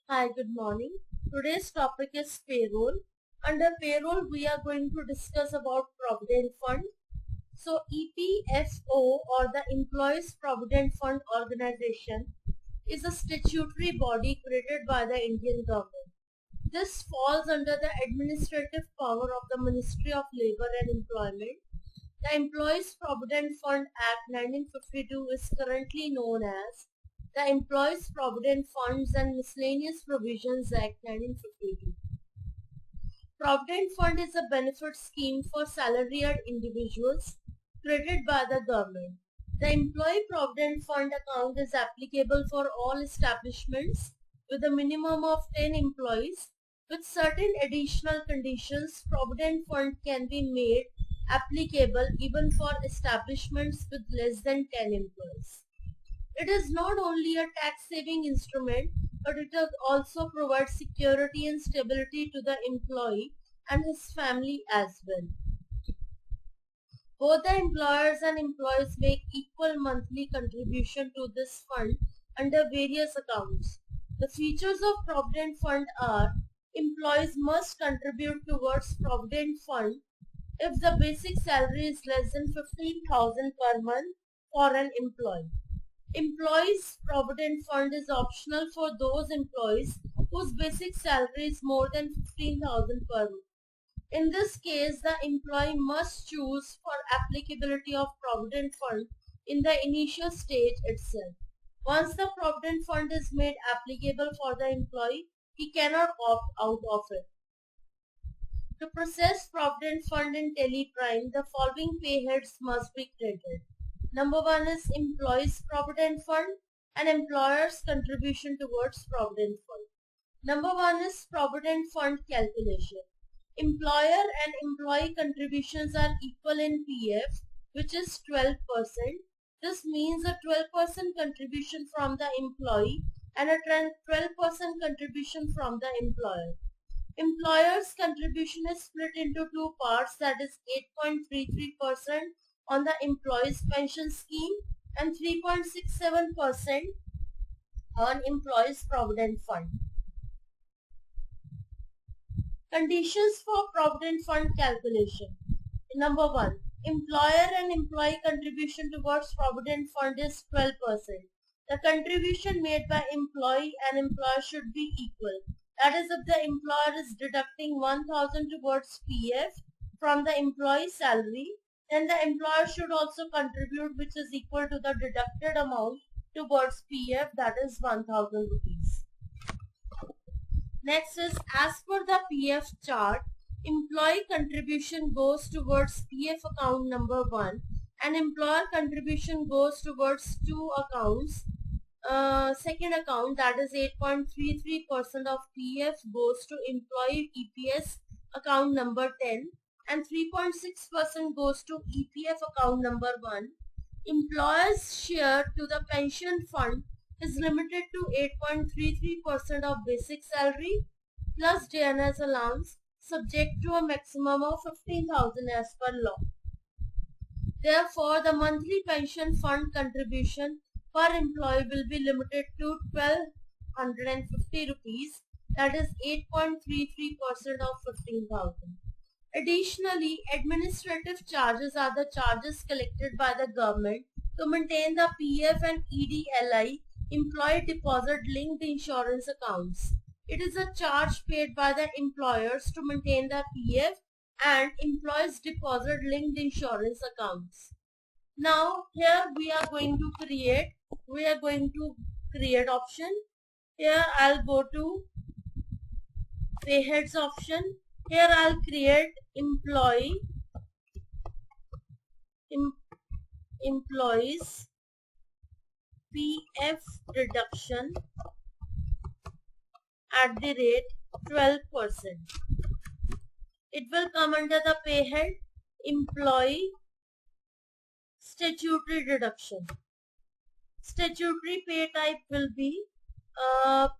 Hi, good morning. Today's topic is payroll. Under payroll, we are going to discuss about Provident Fund. So EPFO, or the Employees Provident Fund Organization, is a statutory body created by the Indian government. This falls under the administrative power of the Ministry of Labour and Employment. The Employees Provident Fund Act 1952 is currently known as the Employees Provident Funds and Miscellaneous Provisions Act 1952. Provident Fund is a benefit scheme for salaried individuals created by the government. The Employee Provident Fund account is applicable for all establishments with a minimum of 10 employees. With certain additional conditions, Provident Fund can be made applicable even for establishments with less than 10 employees. It is not only a tax-saving instrument, but it also provides security and stability to the employee and his family as well. Both the employers and employees make equal monthly contribution to this fund under various accounts. The features of Provident Fund are: employees must contribute towards Provident Fund if the basic salary is less than 15,000 per month for an employee. Employees Provident Fund is optional for those employees whose basic salary is more than 15,000 per month. In this case, the employee must choose for applicability of Provident Fund in the initial stage itself. Once the Provident Fund is made applicable for the employee, he cannot opt out of it. To process Provident Fund in Teleprime, the following pay heads must be created. Number 1 is Employees Provident Fund and Employer's contribution towards Provident Fund. Number 1 is Provident Fund calculation. Employer and employee contributions are equal in PF, which is 12%. This means a 12% contribution from the employee and a 12% contribution from the employer. Employer's contribution is split into two parts, that is 8.33% on the employee's pension scheme and 3.67% on employee's provident fund. Conditions for Provident Fund calculation. Number 1. Employer and employee contribution towards Provident Fund is 12%. The contribution made by employee and employer should be equal. That is, if the employer is deducting 1,000 towards PF from the employee's salary, then the employer should also contribute, which is equal to the deducted amount towards PF, that is 1,000 rupees. Next is, as per the PF chart, employee contribution goes towards PF account number 1 and employer contribution goes towards two accounts. Second account, that is 8.33% of PF goes to employee EPS account number 10 and 3.6% goes to EPF account number 1. Employer's share to the pension fund is limited to 8.33% of basic salary plus DNS allowance, subject to a maximum of 15,000 as per law. Therefore, the monthly pension fund contribution per employee will be limited to 1,250 rupees, that is 8.33% of 15,000. Additionally, administrative charges are the charges collected by the government to maintain the PF and EDLI, employee deposit linked insurance accounts. It is a charge paid by the employers to maintain the PF and employees deposit linked insurance accounts. Now here we are going to create option. Here I'll go to pay heads option. Here I'll create employees PF reduction at the rate 12%. It will come under the pay head employee statutory deduction. Statutory pay type will be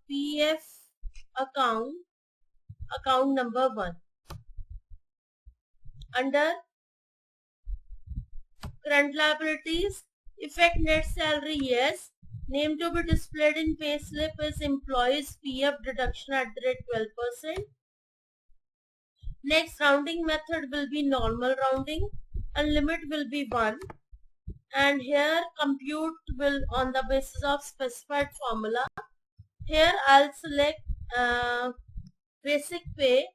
PF account number 1. Under current liabilities, effect net salary, yes. Name to be displayed in payslip is employees PF deduction at the rate 12%. Next, rounding method will be normal rounding and limit will be 1. And here compute will on the basis of specified formula. Here I'll select basic pay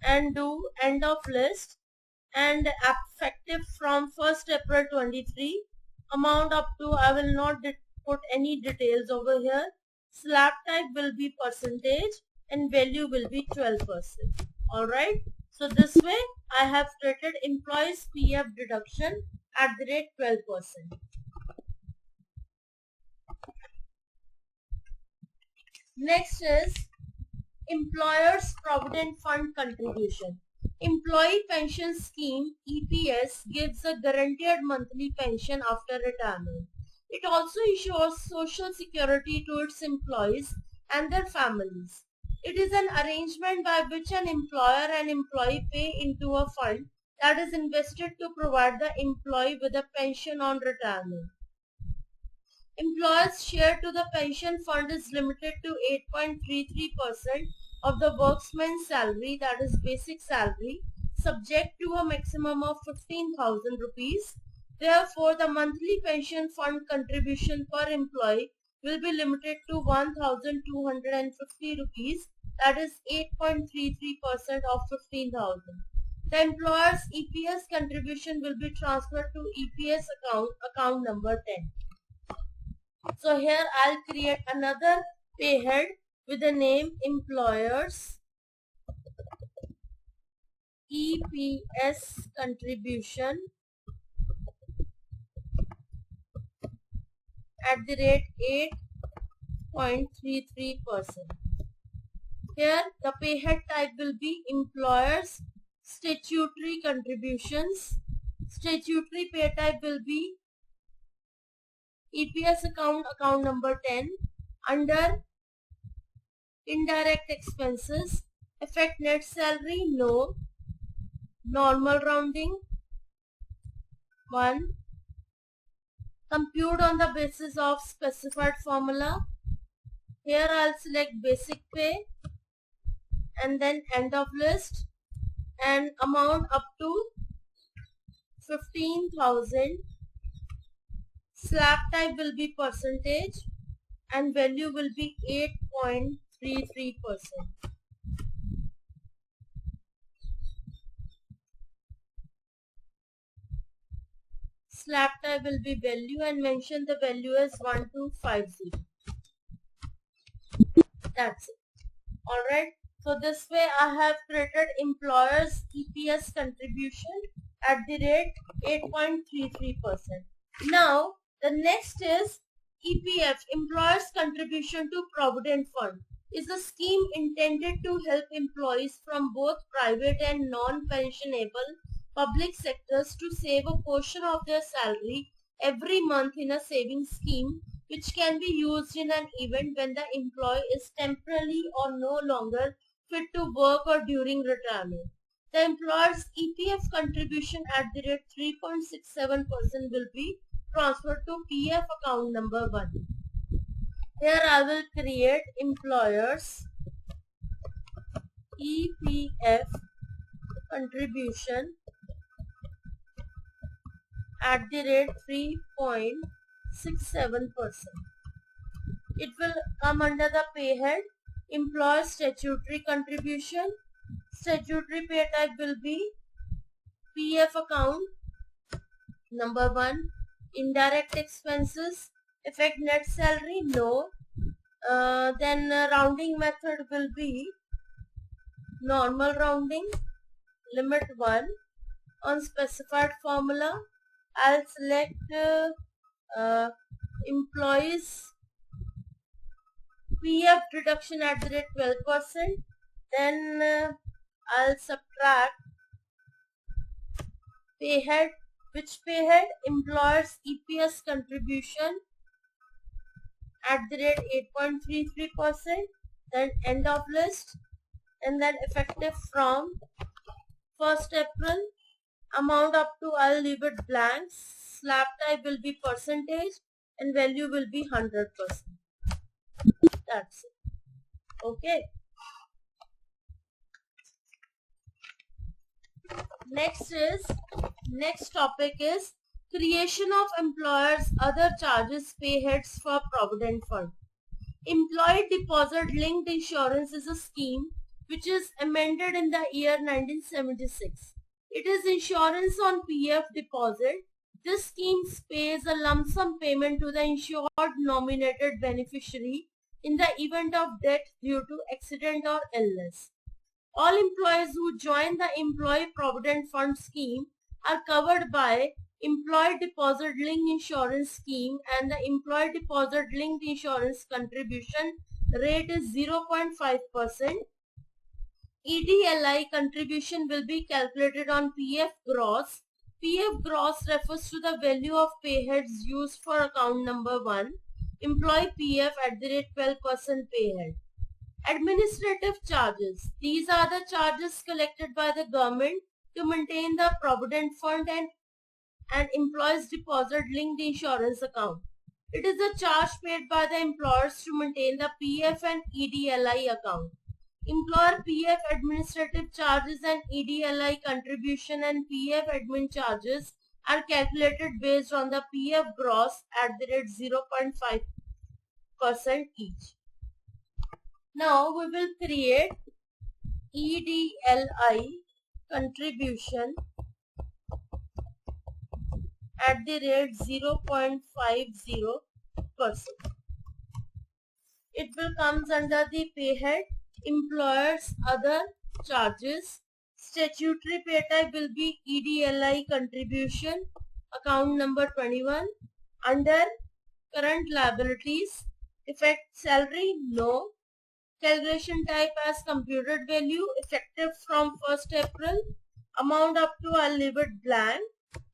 and do end of list and effective from 1st April 23. Amount up to, I will not put any details over here. Slab type will be percentage and value will be 12%. Alright. So this way I have created employees PF deduction at the rate 12%. Next is Employers Provident Fund Contribution. Employee Pension Scheme EPS gives a guaranteed monthly pension after retirement. It also ensures social security to its employees and their families. It is an arrangement by which an employer and employee pay into a fund that is invested to provide the employee with a pension on retirement. Employers' share to the pension fund is limited to 8.33% of the workman's salary, that is basic salary, subject to a maximum of 15,000 rupees. Therefore, the monthly pension fund contribution per employee will be limited to 1,250 rupees, that is 8.33% of 15,000. The employer's EPS contribution will be transferred to EPS account number 10. So here I'll create another pay head with the name employers EPS contribution at the rate 8.33%. Here the pay head type will be employers statutory contributions. Statutory pay type will be EPS account number 10. Under indirect expenses, affect net salary, no. Normal rounding, 1. Compute on the basis of specified formula. Here I'll select basic pay and then end of list and amount up to 15,000. Slab type will be percentage and value will be 8.33%. Slab type will be value and mention the value as 1250. That's it. Alright. So this way I have created employers EPS contribution at the rate 8.33%. Now the next is EPF, Employers Contribution to Provident Fund, is a scheme intended to help employees from both private and non-pensionable public sectors to save a portion of their salary every month in a savings scheme which can be used in an event when the employee is temporarily or no longer fit to work or during retirement. The employer's EPF contribution at the rate 3.67% will be transferred to PF account number 1. Here I will create employers EPF contribution at the rate 3.67%. It will come under the pay head employer statutory contribution. Statutory pay type will be PF account number 1. Indirect expenses, affect net salary, no. Then rounding method will be normal rounding, limit 1. On specified formula, I'll select employees PF deduction at the rate 12%. Then I'll subtract pay head. Which pay head? Employers EPS contribution at the rate 8.33%. Then end of list and then effective from 1st April. Amount up to, I'll leave it blank. Slab type will be percentage and value will be 100%. That's it. Okay. Next topic is creation of employers' other charges payheads for Provident Fund. Employee Deposit Linked Insurance is a scheme which is amended in the year 1976. It is insurance on PF deposit. This scheme pays a lump sum payment to the insured nominated beneficiary in the event of death due to accident or illness. All employees who join the Employee Provident Fund scheme are covered by Employee Deposit Linked Insurance Scheme, and the Employee Deposit Linked Insurance contribution rate is 0.5%. EDLI contribution will be calculated on PF gross. PF gross refers to the value of payheads used for account number 1, employee PF at the rate 12% payhead. Administrative charges. These are the charges collected by the government to maintain the Provident Fund and employees' deposit linked insurance account. It is a charge paid by the employers to maintain the PF and EDLI account. Employer PF administrative charges and EDLI contribution and PF admin charges are calculated based on the PF gross at the rate 0.5% each. Now we will create EDLI contribution at the rate 0.50%. It will comes under the payhead employers other charges. Statutory pay type will be EDLI contribution account number 21. Under current liabilities, effect salary no. Calculation type as computed value, effective from 1st April. Amount up to I'll leave it blank,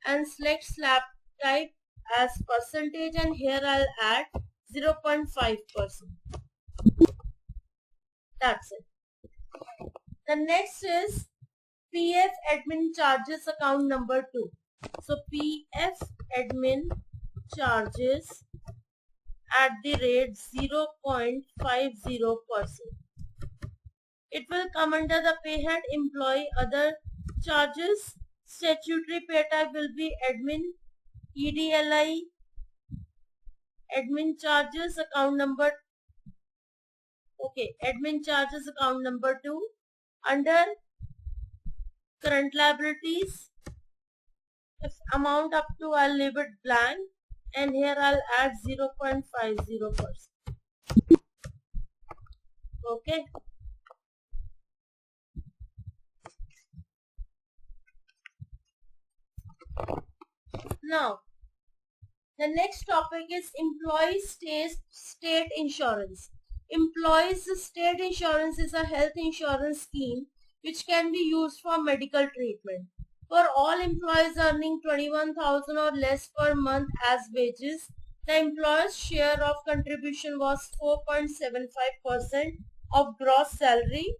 and select slab type as percentage, and here I'll add 0.5%. That's it. The next is PF admin charges account number 2. So PF admin charges at the rate 0.50%. It will come under the payhead employee other charges. Statutory pay type will be admin. EDLI admin charges account number admin charges account number 2. Under current liabilities, if amount up to I'll leave it blank, and here I'll add 0.50%. Okay. Now, the next topic is employees state insurance. Employees state insurance is a health insurance scheme which can be used for medical treatment. For all employees earning 21,000 or less per month as wages, the employer's share of contribution was 4.75% of gross salary,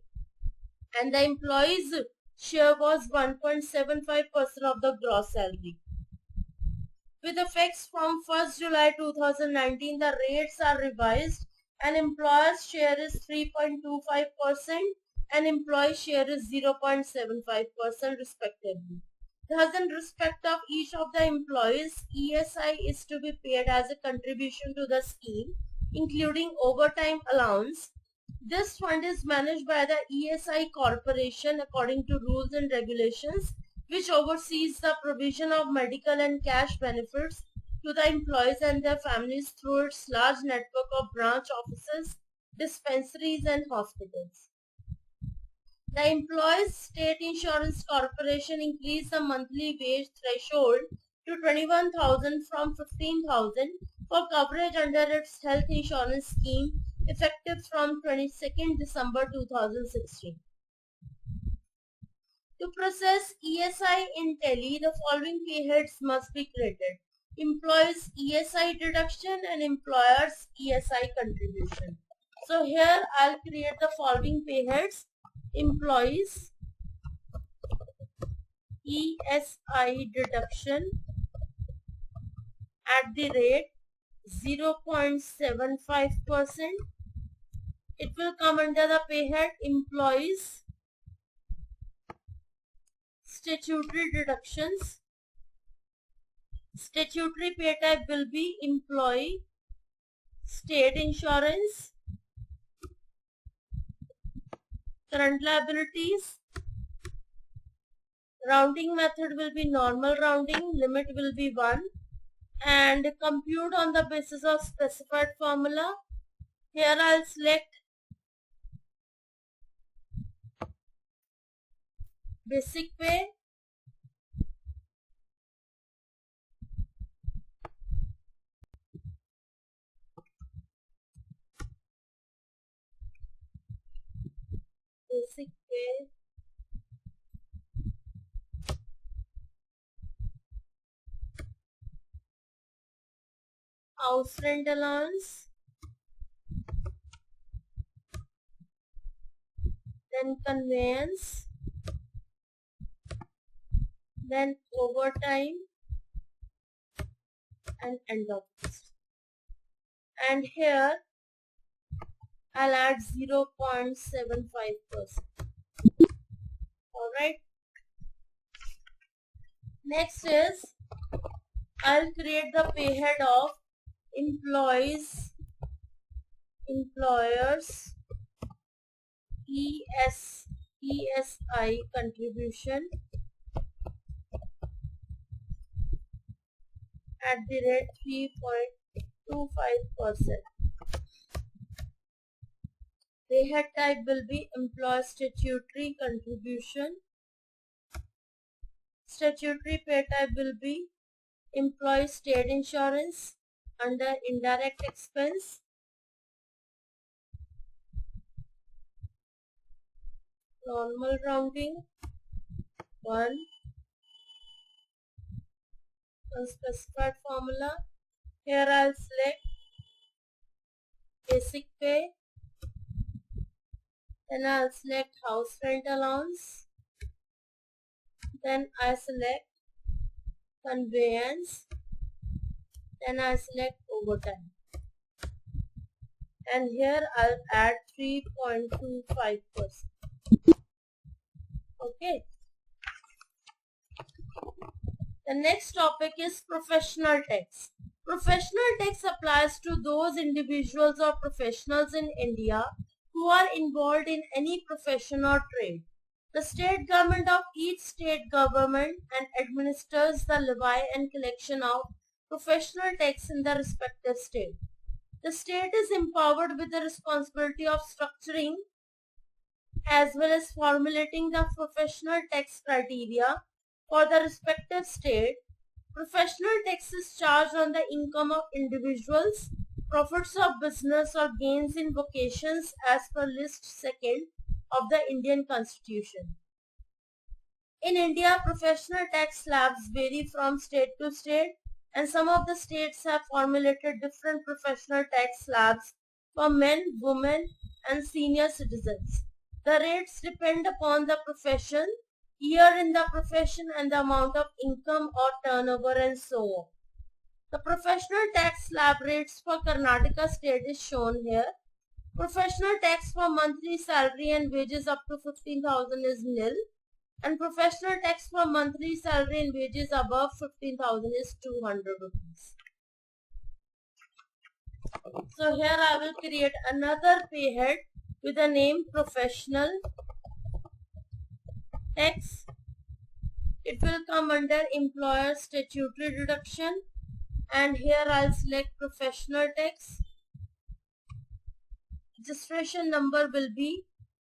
and the employee's share was 1.75% of the gross salary. With effects from 1st July 2019, the rates are revised, and employer's share is 3.25% and employee share is 0.75% respectively. Thus, in respect of each of the employees, ESI is to be paid as a contribution to the scheme, including overtime allowance. This fund is managed by the ESI Corporation according to rules and regulations, which oversees the provision of medical and cash benefits to the employees and their families through its large network of branch offices, dispensaries and hospitals. The Employees State Insurance Corporation increased the monthly wage threshold to 21,000 from 15,000 for coverage under its health insurance scheme effective from 22nd December 2016. To process ESI in Tele, the following payheads must be created: employees ESI deduction and employers ESI contribution. So here I'll create the following payheads: employees ESI deduction at the rate 0.75%. It will come under the pay head employees statutory deductions. Statutory pay type will be employee state insurance. Current liabilities, rounding method will be normal rounding, limit will be 1, and compute on the basis of specified formula. Here I'll select basic pay, basic pay, house rent allowance, then conveyance, then overtime, and end of list. And here I'll add 0.75%. Alright. Next is I'll create the pay head of employers ESI contribution at the rate 3.25%. Pay head type will be employer statutory contribution. Statutory pay type will be employee state insurance under indirect expense. Normal rounding 1. Unspecified formula. Here I'll select basic pay. Then I'll select house rent allowance. Then I select conveyance. Then I select overtime. And here I'll add 3.25%. Okay. The next topic is professional tax. Professional tax applies to those individuals or professionals in India who are involved in any profession or trade. The state government of each state government and administers the levy and collection of professional tax in the respective state. The state is empowered with the responsibility of structuring as well as formulating the professional tax criteria for the respective state. Professional tax is charged on the income of individuals, profits of business or gains in vocations as per list 2nd of the Indian Constitution. In India, professional tax slabs vary from state to state, and some of the states have formulated different professional tax slabs for men, women, and senior citizens. The rates depend upon the profession, year in the profession, and the amount of income or turnover, and so on. The professional tax slab rates for Karnataka state is shown here. Professional tax for monthly salary and wages up to 15,000 is nil, and professional tax for monthly salary and wages above 15,000 is 200 rupees. So here I will create another pay head with the name professional tax. It will come under employer statutory deduction, and here I'll select professional tax. Registration number will be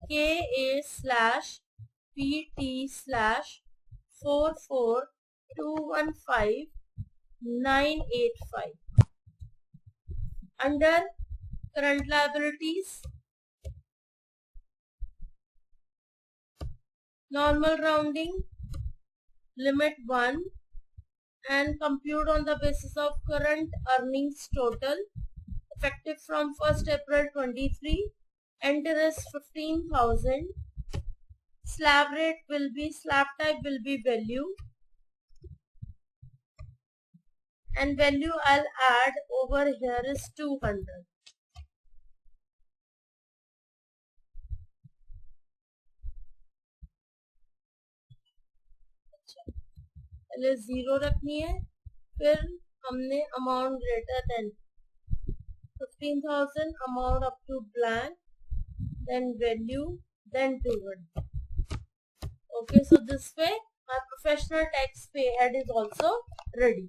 KA/PT/44215,985. Under current liabilities, normal rounding, limit 1, and compute on the basis of current earnings total effective from 1st April 23. Enter is 15,000. Slab rate will be, slab type will be value, and value I'll add over here is 200. पहले 0 रखनी है, फिर हमने amount greater than 15,000, amount up to blank, then value, then 200. Okay, so this way my professional tax pay head is also ready.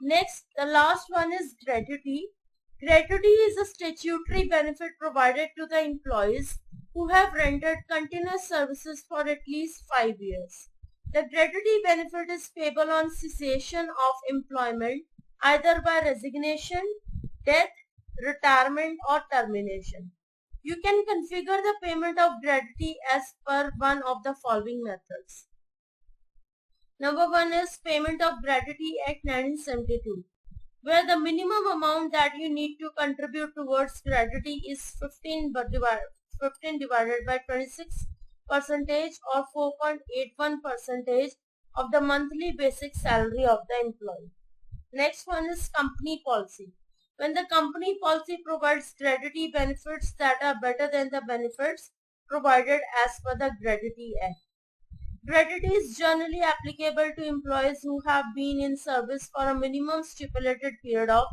Next, the last one is gratuity. Gratuity is a statutory benefit provided to the employees who have rendered continuous services for at least 5 years. The gratuity benefit is payable on cessation of employment either by resignation, death, retirement or termination. You can configure the payment of gratuity as per one of the following methods. Number 1 is payment of gratuity Act 1972, where the minimum amount that you need to contribute towards gratuity is 15 divided by 26 percentage or 4.81 percentage of the monthly basic salary of the employee. Next one is company policy. When the company policy provides gratuity benefits that are better than the benefits provided as per the Gratuity Act. Gratuity is generally applicable to employees who have been in service for a minimum stipulated period of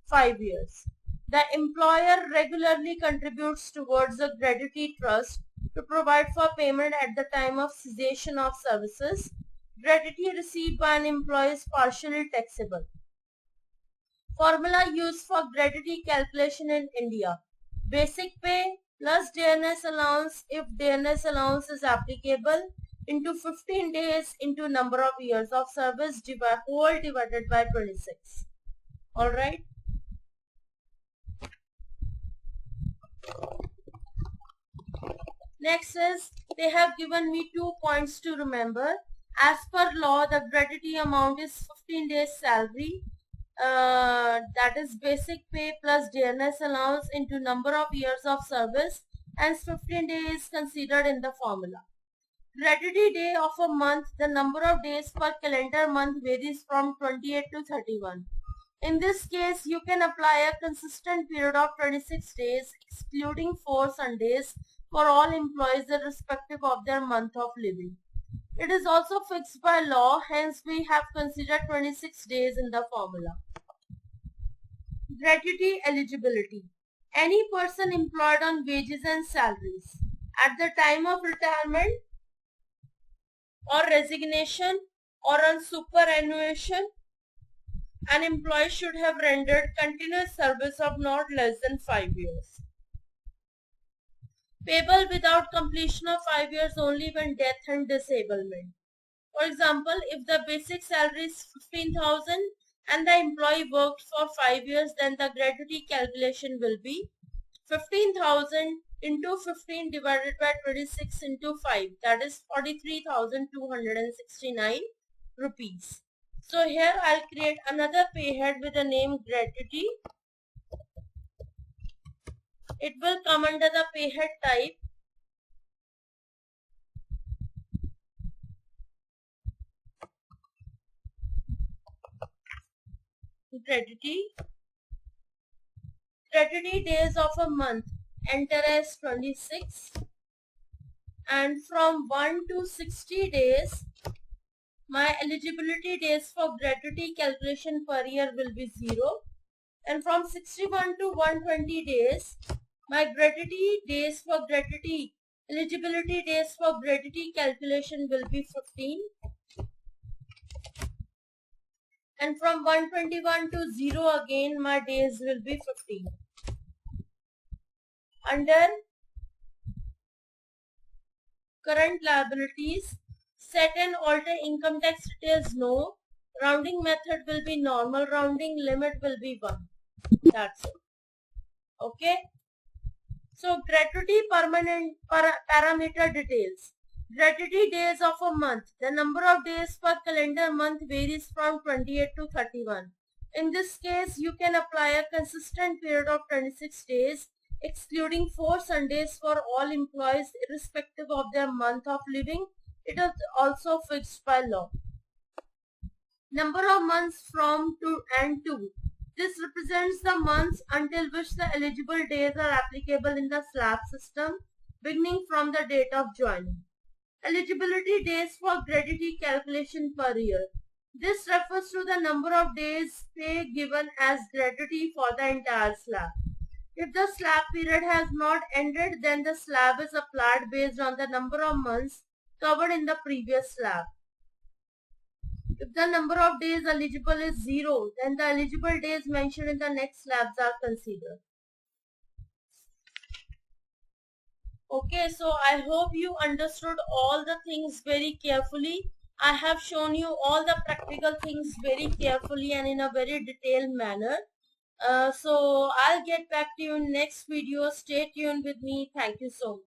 5 years. The employer regularly contributes towards a gratuity trust to provide for payment at the time of cessation of services. Gratuity received by an employee is partially taxable. Formula used for gratuity calculation in India: basic pay plus dearness allowance if dearness allowance is applicable into 15 days into number of years of service whole divided by 26. Alright. Next is, they have given me 2 points to remember. As per law, the gratuity amount is 15 days salary. That is basic pay plus dearness allowance into number of years of service, and 15 days considered in the formula. Gratuity day of a month, the number of days per calendar month varies from 28 to 31. In this case, you can apply a consistent period of 26 days excluding 4 Sundays for all employees irrespective of their month of living. It is also fixed by law, hence we have considered 26 days in the formula. Gratuity eligibility. Any person employed on wages and salaries at the time of retirement or resignation or on superannuation, an employee should have rendered continuous service of not less than 5 years. Payable without completion of 5 years only when death and disablement. For example, if the basic salary is 15,000 and the employee worked for 5 years, then the gratuity calculation will be 15,000 into 15 divided by 26 into 5, that is 43,269 rupees. So here I'll create another pay head with the name gratuity. It will come under the pay head type. Gratuity. Gratuity days of a month, enter as 26, and from 1 to 60 days, my eligibility days for gratuity calculation per year will be 0, and from 61 to 120 days, my gratuity days for gratuity, eligibility days for gratuity calculation will be 15, and from 121 to 0 again my days will be 15. Under current liabilities, set and alter income tax details no, rounding method will be normal rounding, limit will be 1. That's it. Okay. So gratuity permanent parameter details. Gratuity days of a month. The number of days per calendar month varies from 28 to 31. In this case, you can apply a consistent period of 26 days excluding 4 Sundays for all employees irrespective of their month of living. It is also fixed by law. Number of months from to and to. This represents the months until which the eligible days are applicable in the slab system, beginning from the date of joining. Eligibility days for gratuity calculation per year. This refers to the number of days pay given as gratuity for the entire slab. If the slab period has not ended, then the slab is applied based on the number of months covered in the previous slab. If the number of days eligible is 0, then the eligible days mentioned in the next slabs are considered. Okay, so I hope you understood all the things very carefully. I have shown you all the practical things very carefully and in a very detailed manner. So I'll get back to you in next video. Stay tuned with me. Thank you so much.